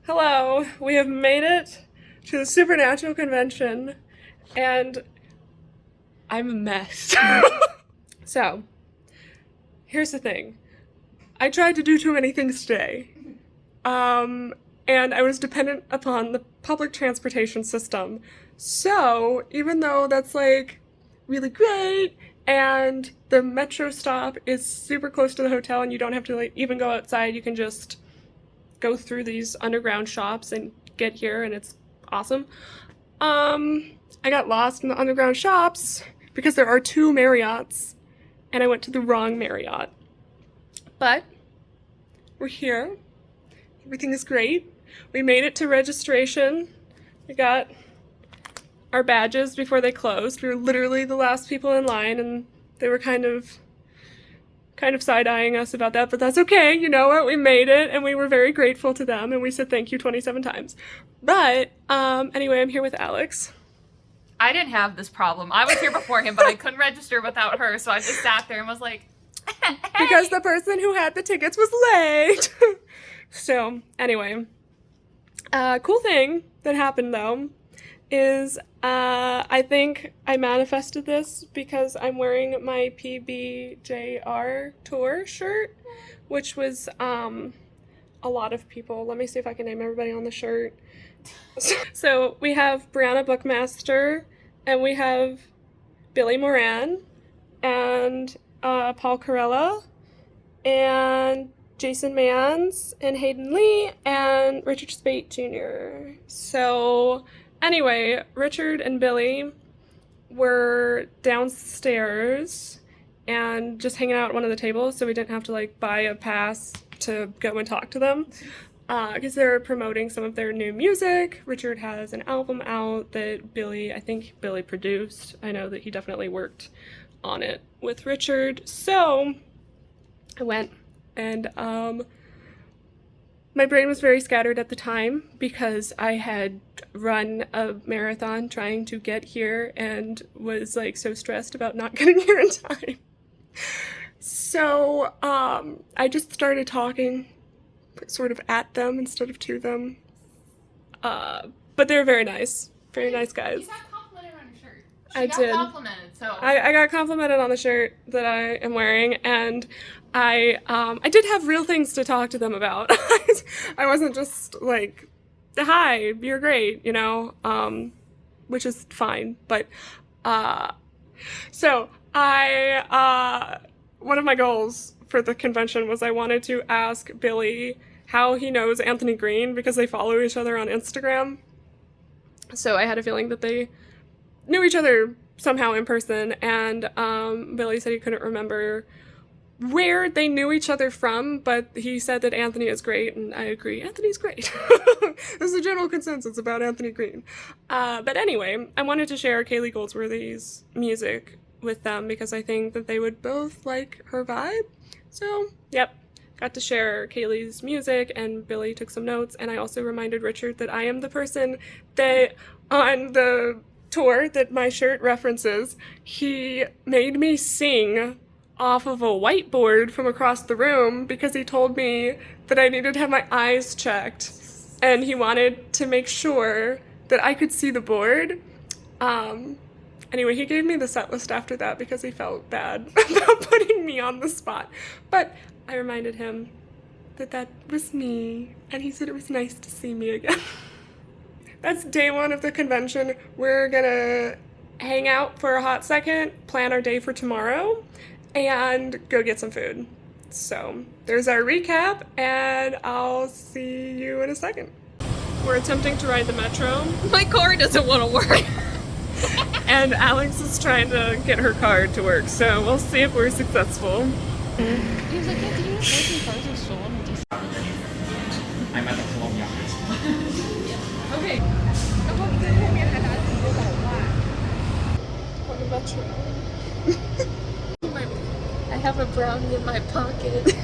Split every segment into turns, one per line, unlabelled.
Hello, we have made it to the Supernatural Convention, and I'm a mess. So, here's the thing. I tried to do too many things today, and I was dependent upon the public transportation system. So, even though that's like really great, and the metro stop is super close to the hotel and you don't have to like even go outside, you can just go through these underground shops and get here, and it's awesome. I got lost in the underground shops because there are two Marriotts and I went to the wrong Marriott. But we're here. Everything is great. We made it to registration. We got our badges before they closed. We were literally the last people in line, and they were kind of side-eyeing us about that, but that's okay. You know what? We made it, and we were very grateful to them, and we said thank you 27 times. But anyway, I'm here with Alex.
I didn't have this problem. I was here before him, but I couldn't register without her, so I just sat there and was like, hey.
Because the person who had the tickets was late. So, anyway. Cool thing that happened, though, is I think I manifested this because I'm wearing my PBJR tour shirt, which was a lot of people. Let me see if I can name everybody on the shirt. So we have Brianna Bookmaster, and we have Billy Moran, and Paul Carella, and Jason Mans, and Hayden Lee, and Richard Spate Jr. So anyway, Richard and Billy were downstairs and just hanging out at one of the tables, so we didn't have to like buy a pass to go and talk to them because they're promoting some of their new music. Richard has an album out that I think Billy produced. I know that he definitely worked on it with Richard. So I went, and my brain was very scattered at the time because I had run a marathon trying to get here and was like so stressed about not getting here in time. So I just started talking sort of at them instead of to them. But they were very nice. Very nice guys.
You got complimented on your shirt.
I
got
did.
Complimented, so.
I got complimented on the shirt that I am wearing, and I did have real things to talk to them about. I wasn't just like, hi, you're great, you know, which is fine. But so one of my goals for the convention was I wanted to ask Billy how he knows Anthony Green because they follow each other on Instagram. So I had a feeling that they knew each other somehow in person, and Billy said he couldn't remember where they knew each other from, but he said that Anthony is great, and I agree. Anthony's great. There's a general consensus about Anthony Green. But anyway, I wanted to share Kaylee Goldsworthy's music with them because I think that they would both like her vibe. So, yep, got to share Kaylee's music, and Billy took some notes, and I also reminded Richard that I am the person that on the tour that my shirt references, he made me sing off of a whiteboard from across the room because he told me that I needed to have my eyes checked, and he wanted to make sure that I could see the board. Anyway, he gave me the set list after that because he felt bad about putting me on the spot. But I reminded him that that was me, and he said it was nice to see me again. That's day one of the convention. We're gonna hang out for a hot second, plan our day for tomorrow, and go get some food. So there's our recap, and I'll see you in a second. We're attempting to ride the metro.
My car doesn't want to work.
And Alex is trying to get her car to work, so we'll see if we're successful.
He was like, yeah, did you know cars are stolen?
I'm at the Columbia.
Okay.
On the metro.
I have a brownie in my pocket.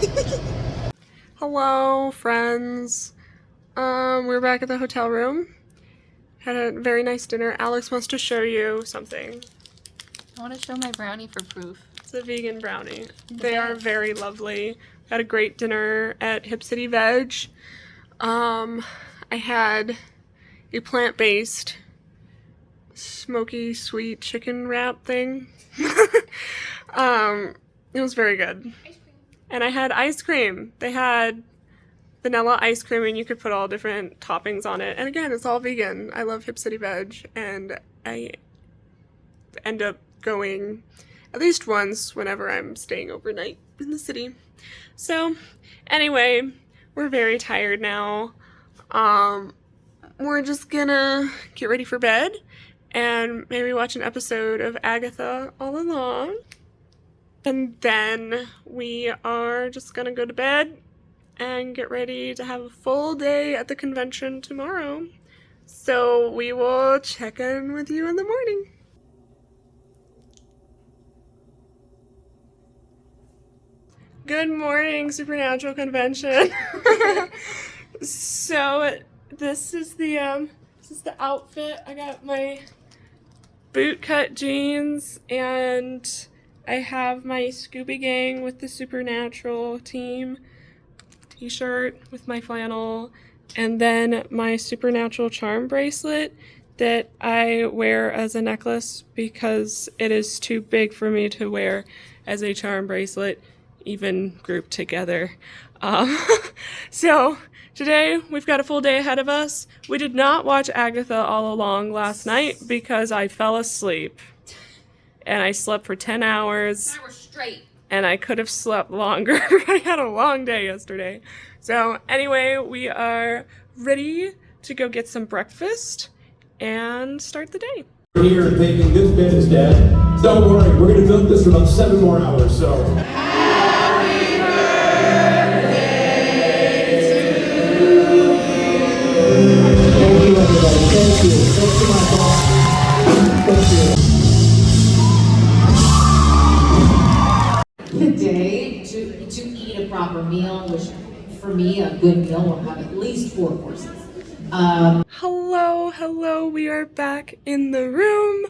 Hello, friends. We're back at the hotel room. Had a very nice dinner. Alex wants to show you something.
I want to show my brownie for proof.
It's a vegan brownie. They are very lovely. Had a great dinner at Hip City Veg. I had a plant-based smoky sweet chicken wrap thing. It was very good. And I had ice cream. They had vanilla ice cream and you could put all different toppings on it. And again, it's all vegan. I love Hip City Veg and I end up going at least once whenever I'm staying overnight in the city. So anyway, we're very tired now. We're just gonna get ready for bed and maybe watch an episode of Agatha All Along. And then we are just gonna go to bed and get ready to have a full day at the convention tomorrow. So we will check in with you in the morning. Good morning, Supernatural Convention. So this is the outfit. I got my bootcut jeans and I have my Scooby Gang with the Supernatural team t-shirt with my flannel, and then my Supernatural charm bracelet that I wear as a necklace because it is too big for me to wear as a charm bracelet, even grouped together. So today we've got a full day ahead of us. We did not watch Agatha All Along last night because I fell asleep. And I slept for 10 hours.
10 hours straight.
And I could have slept longer. I had a long day yesterday. So anyway, we are ready to go get some breakfast and start the day.
We're here and thinking this bed is dead. Don't worry, we're going to milk this for about 7 more hours, so. Happy birthday to you. Thank you, everybody. Thank you. Thank you, my boss. Thank you.
Today to eat a proper meal, which for me a good meal will have at least 4 courses.
Hello, we are back in the room.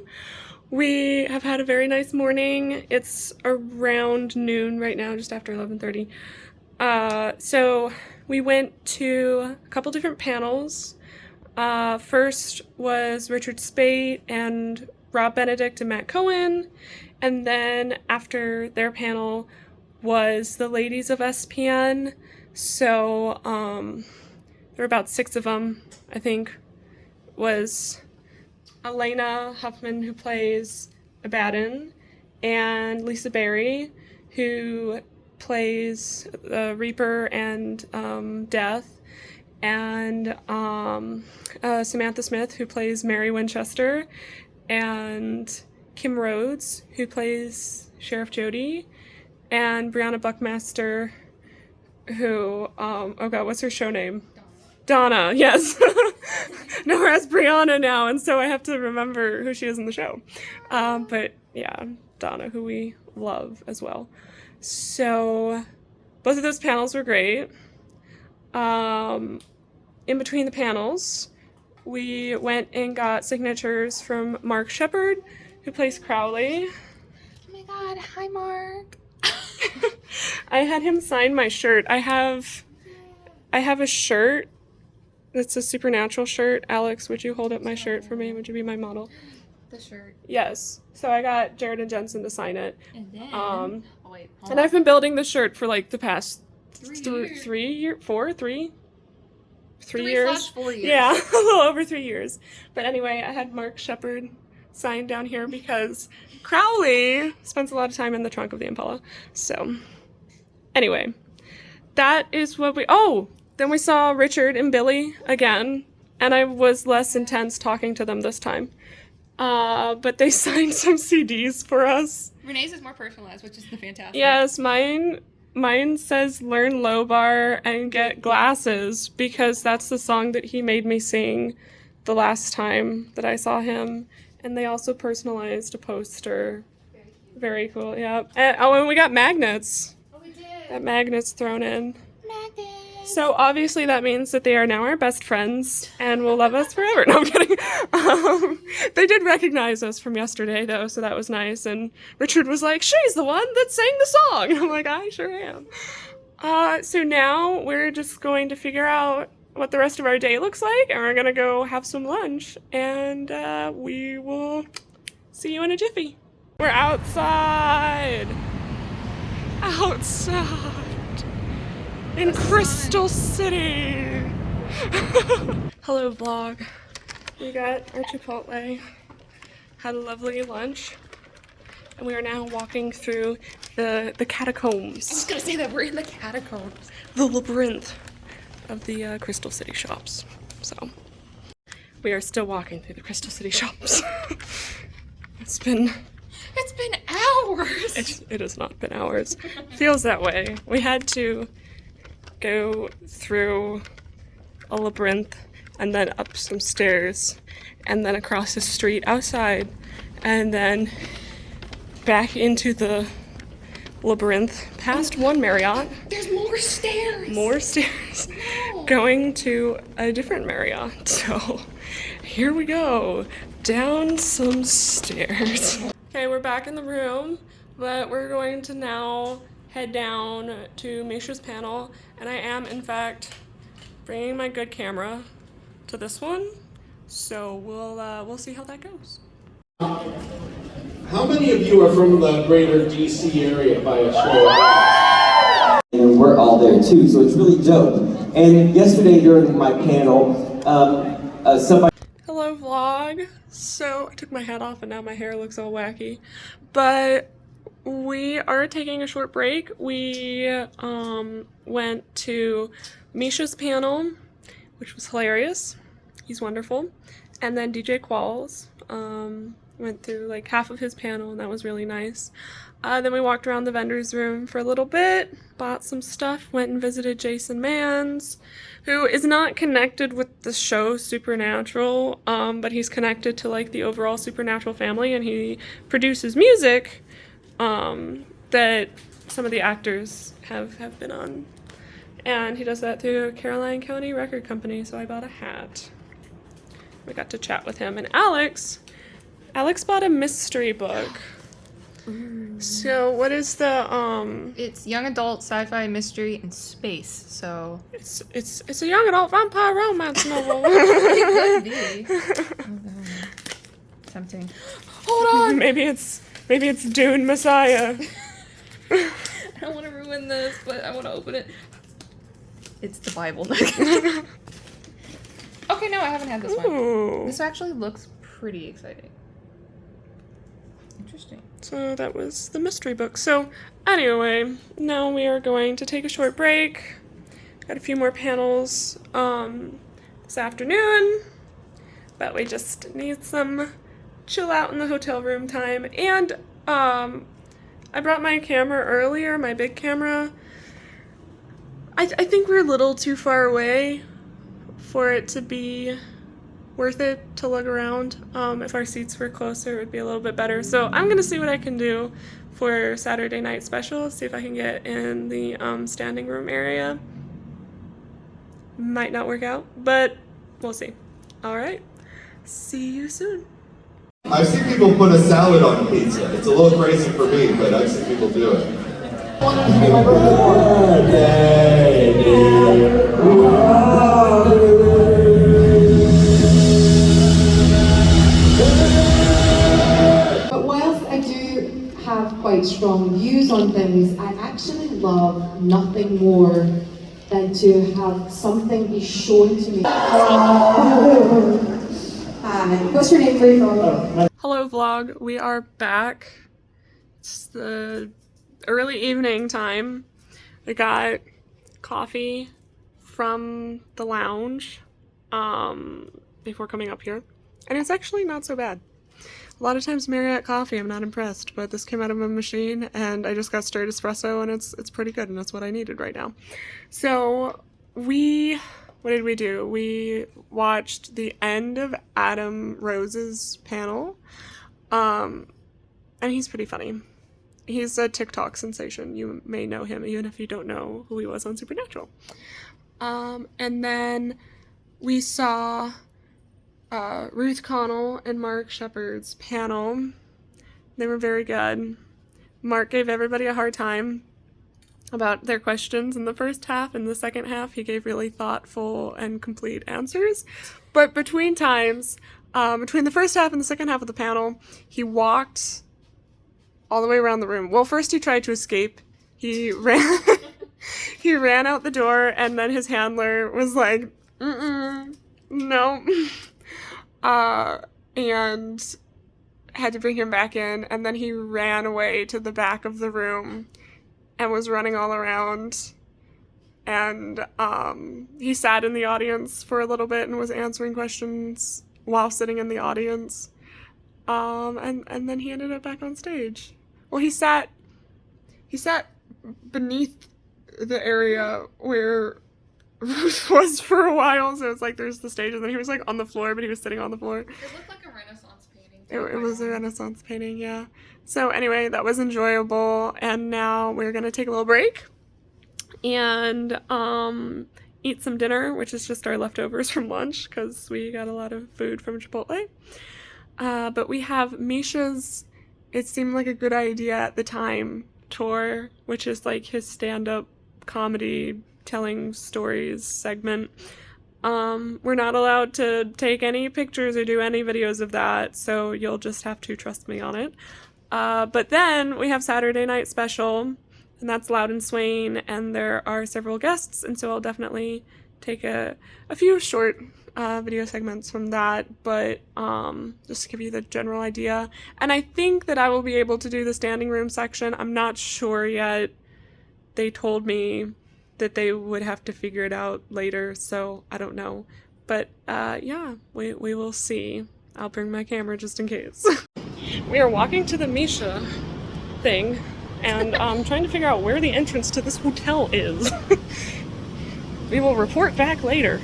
We have had a very nice morning. It's around noon right now, just after 11:30. So we went to a couple different panels. First was Richard Speight and Rob Benedict and Matt Cohen. And then after their panel was the ladies of SPN. So there were about 6 of them, I think. Was Elena Huffman, who plays Abaddon, and Lisa Barry, who plays Reaper and Death, and Samantha Smith, who plays Mary Winchester, and Kim Rhodes, who plays Sheriff Jody, and Brianna Buckmaster, who, oh god, what's her show name? Donna, yes. No, her as Brianna now, and so I have to remember who she is in the show. But yeah, Donna, who we love as well. So both of those panels were great. In between the panels, we went and got signatures from Mark Shepard, who plays Crowley.
Oh my god, hi Mark.
I had him sign my shirt. I have a shirt that's a Supernatural shirt. Alex, would you hold up my shirt for me? Would you be my model?
The shirt.
Yes. So I got Jared and Jensen to sign it.
And then
Oh,
wait,
and I've been building the shirt for like the past
3
years. 3
3
years.
4 years.
Yeah, a little over 3 years. But anyway, I had Mark Shepard signed down here because Crowley spends a lot of time in the trunk of the Impala. So anyway, that is what then we saw Richard and Billy again, and I was less intense talking to them this time. But they signed some CDs for us.
Renee's is more personalized, which is the fantastic.
Yes, mine says learn low bar and get glasses because that's the song that he made me sing the last time that I saw him. And they also personalized a poster. Very cool, yeah. And we got magnets.
Oh, we did.
Got magnets thrown in.
Magnets.
So obviously that means that they are now our best friends and will love us forever. No, I'm kidding. They did recognize us from yesterday though, so that was nice. And Richard was like, "She's the one that sang the song." And I'm like, "I sure am." So now we're just going to figure out what the rest of our day looks like, and we're gonna go have some lunch, and we will see you in a jiffy. We're outside! Outside! In Crystal City! Hello, vlog. We got our Chipotle, had a lovely lunch, and we are now walking through the catacombs.
I was gonna say that we're in the catacombs.
The labyrinth of the Crystal City shops. So, we are still walking through the Crystal City shops. It's been
hours.
It has not been hours. Feels that way. We had to go through a labyrinth and then up some stairs and then across the street outside and then back into the labyrinth past one Marriott.
There's more stairs.
More stairs. Going to a different Marriott. So here we go. Down some stairs. Okay, we're back in the room, but we're going to now head down to Misha's panel, and I am in fact bringing my good camera to this one, so we'll see how that goes.
How many of you are from the greater DC area by a show?
And we're all there too, so it's really dope. And yesterday during my panel, somebody...
Hello vlog. So I took my hat off and now my hair looks all wacky. But we are taking a short break. We went to Misha's panel, which was hilarious. He's wonderful. And then DJ Qualls went through like half of his panel, and that was really nice. Then we walked around the vendor's room for a little bit, bought some stuff, went and visited Jason Mans, who is not connected with the show Supernatural, but he's connected to like the overall Supernatural family, and he produces music that some of the actors have been on. And he does that through Caroline County Record Company, so I bought a hat. We got to chat with him. And Alex bought a mystery book. So what is the
It's young adult sci-fi mystery and space. So
it's a young adult vampire romance novel.
it could be. Tempting.
Hold on. Maybe it's Dune Messiah.
I don't want to ruin this, but I want to open it. It's the Bible. Okay, no, I haven't had this one.
Ooh.
This actually looks pretty exciting. Interesting.
So that was the mystery book. So anyway, now we are going to take a short break. Got a few more panels this afternoon, but we just need some chill out in the hotel room time. And I brought my camera earlier, my big camera. I think we're a little too far away for it to be worth it to lug around. If our seats were closer, it would be a little bit better. So I'm gonna see what I can do for Saturday night special, see if I can get in the standing room area. Might not work out, but we'll see. All right, see you soon.
I've seen people put a salad on pizza. It's a little crazy for me, but I've seen people do it.
But whilst I do have quite strong views on things, I actually love nothing more than to have something be shown to me. Hi, what's your name? Where are you from?
Hello vlog, we are back. It's the early evening time. I got coffee from the lounge before coming up here, and it's actually not so bad. A lot of times Marriott coffee, I'm not impressed, but this came out of a machine and I just got straight espresso, and it's pretty good, and that's what I needed right now. So what did we do? We watched the end of Adam Rose's panel, and he's pretty funny. He's a TikTok sensation. You may know him, even if you don't know who he was on Supernatural. And then we saw Ruth Connell and Mark Shepard's panel. They were very good. Mark gave everybody a hard time. about their questions in the first half. In the second half, he gave really thoughtful and complete answers. But between times, between the first half and the second half of the panel, he walked all the way around the room. Well, first he tried to escape. He ran, he ran out the door, and then his handler was like, no. And had to bring him back in, and then he ran away to the back of the room and was running all around. And he sat in the audience for a little bit and was answering questions while sitting in the audience. And then he ended up back on stage. Well, he sat beneath the area where Ruth was for a while, so it's like there's the stage, and then he was like on the floor, but he was sitting on the floor.
It looked like a Renaissance painting.
It was a Renaissance painting, yeah. So anyway, that was enjoyable, and now we're gonna take a little break and eat some dinner, which is just our leftovers from lunch because we got a lot of food from Chipotle. But we have Misha's It Seemed Like a Good Idea at the Time tour, which is like his stand-up comedy telling stories segment. We're not allowed to take any pictures or do any videos of that, so you'll just have to trust me on it. But then we have Saturday Night Special, and that's Loud and Swain, and there are several guests, and so I'll definitely take a few short video segments from that, but just to give you the general idea. And I think that I will be able to do the standing room section. I'm not sure yet. They told me that they would have to figure it out later, so I don't know. But yeah, we will see. I'll bring my camera just in case. We are walking to the Misha thing, and I'm trying to figure out where the entrance to this hotel is. We will report back later.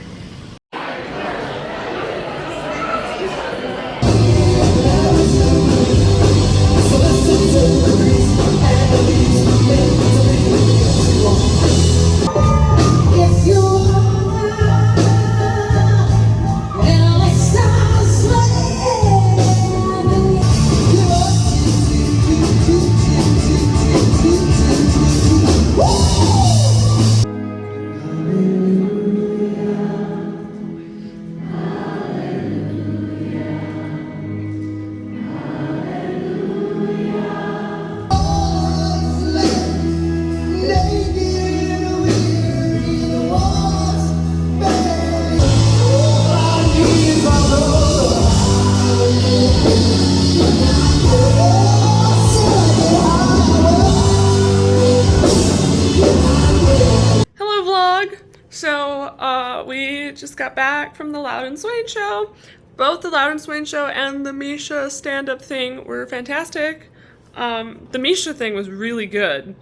We just got back from the Loud and Swain show. Both the Loud and Swain show and the Misha stand-up thing were fantastic. The Misha thing was really good.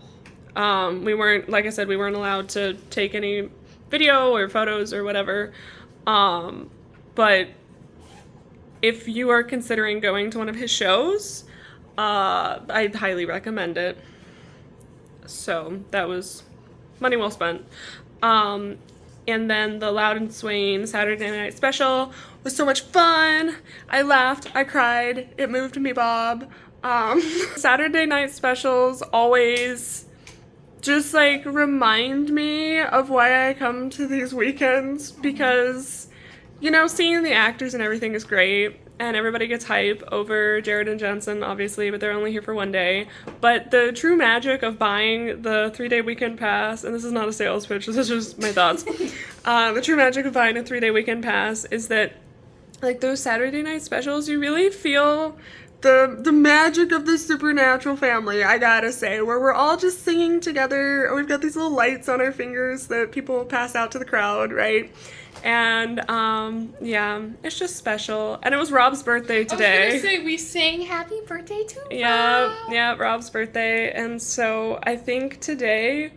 We weren't, like I said, we weren't allowed to take any video or photos or whatever. But if you are considering going to one of his shows, I'd highly recommend it. So that was money well spent. And then the Loud and Swain Saturday Night Special was so much fun. I laughed, I cried, it moved me, Bob. Saturday Night Specials always just like remind me of why I come to these weekends, because, you know, seeing the actors and everything is great, and everybody gets hype over Jared and Jensen, obviously, but they're only here for one day. But the true magic of buying the 3-day weekend pass, and this is not a sales pitch, this is just my thoughts. The true magic of buying a 3-day weekend pass is that, like, those Saturday night specials, you really feel the magic of the Supernatural family, I gotta say, where we're all just singing together. We've got these little lights on our fingers that people pass out to the crowd, right? And yeah, it's just special. And it was Rob's birthday today.
I was gonna say, we sang happy birthday to Rob.
Yeah, Rob's birthday. And so I think today,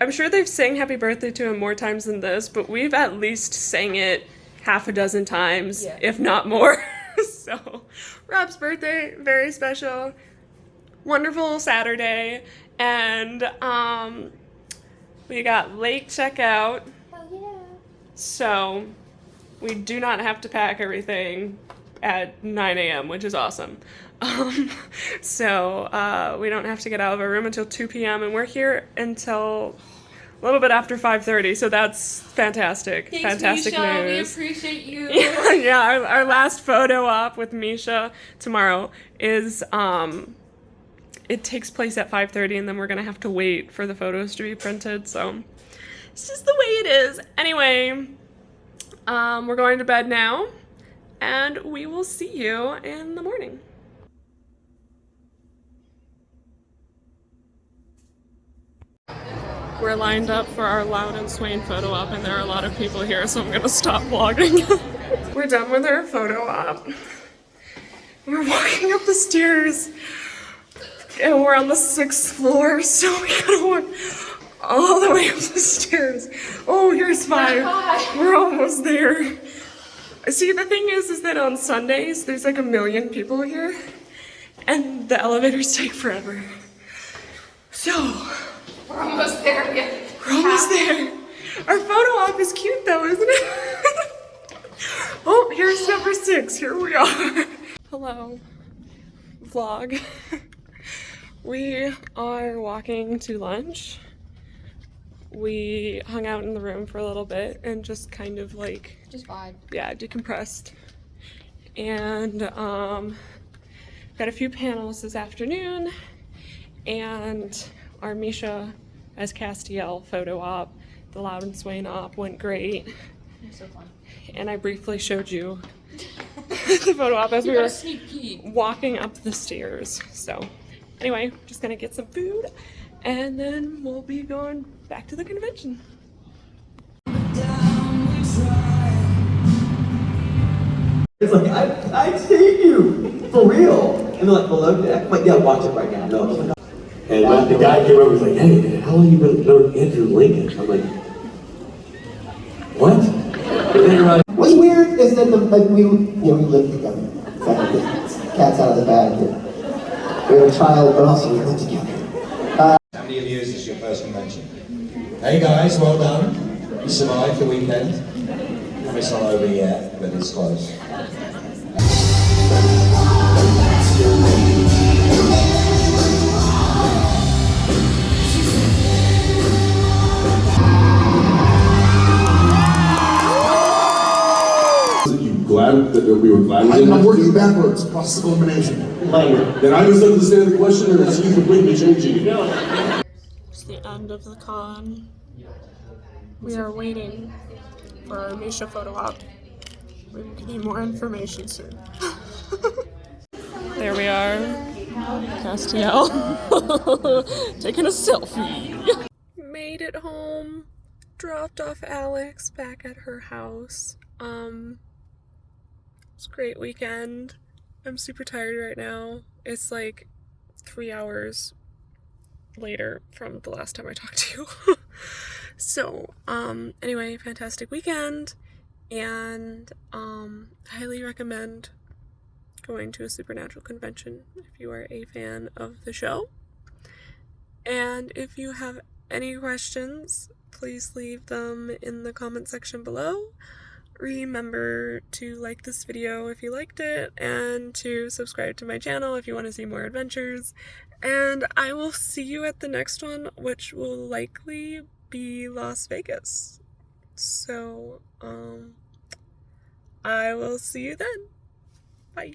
I'm sure they've sang happy birthday to him more times than this, but we've at least sang it half a dozen times, if not more. So Rob's birthday, very special, wonderful Saturday. And we got late checkout. So we do not have to pack everything. at 9 a.m., which is awesome. So we don't have to get out of our room until 2 p.m. and we're here until a little bit after 5:30, so that's fantastic.
Thanks,
Fantastic
Misha.
news.
We appreciate you.
Yeah, our last photo op with Misha tomorrow is it takes place at 5:30, and then we're gonna have to wait for the photos to be printed, so it's just the way it is. Anyway, we're going to bed now, and we will see you in the morning. We're lined up for our Loud and Swain photo op, and there are a lot of people here, so I'm gonna stop vlogging. We're done with our photo op. We're walking up the stairs, and we're on the 6th floor, so we gotta walk all the way up the stairs. Oh, here's 5. We're almost there. See, the thing is that on Sundays, there's like 1 million people here, and the elevators take forever. So,
We're almost there.
we're almost there. Our photo op is cute though, isn't it? Oh, here's number 6. Here we are. Hello, vlog. We are walking to lunch. We hung out in the room for a little bit and just kind of like,
Just vibe.
yeah, decompressed. And got a few panels this afternoon, and our Misha as Castiel photo op, the Loud and Swain op went great.
You're so fun.
And I briefly showed you the photo op as we
You got
were
a sneak peek.
walking up the stairs. So anyway, just gonna get some food, and then we'll be going back to the convention.
It's like, I've seen you, for real. And they're like, below deck? I'm like, yeah, watch it right now. No, I'm like,
And the guy came over and was like, hey, how long you been knowing Andrew Lincoln? I'm like, what? And then you're like,
What's weird is that we live together. Cat's out of the bag here. We have a child, but also we live together.
How many of you is this your first convention? Hey guys, well done. You survived the weekend. It's not over yet, but it's close.
Glad that we were glad.
I'm working backwards, process of elimination.
Then I misunderstand the question, or is he completely changing it?
It's the end of the con. We are waiting for our Misha photo op. We're getting more information soon. There we are, Castiel, taking a selfie. Made it home, dropped off Alex back at her house. It's a great weekend. I'm super tired right now. It's like 3 hours later from the last time I talked to you. So, anyway, fantastic weekend, and highly recommend going to a Supernatural convention if you are a fan of the show. And if you have any questions, please leave them in the comment section below. Remember to like this video if you liked it, and to subscribe to my channel if you want to see more adventures. And I will see you at the next one, which will likely be Las Vegas. So, I will see you then. Bye.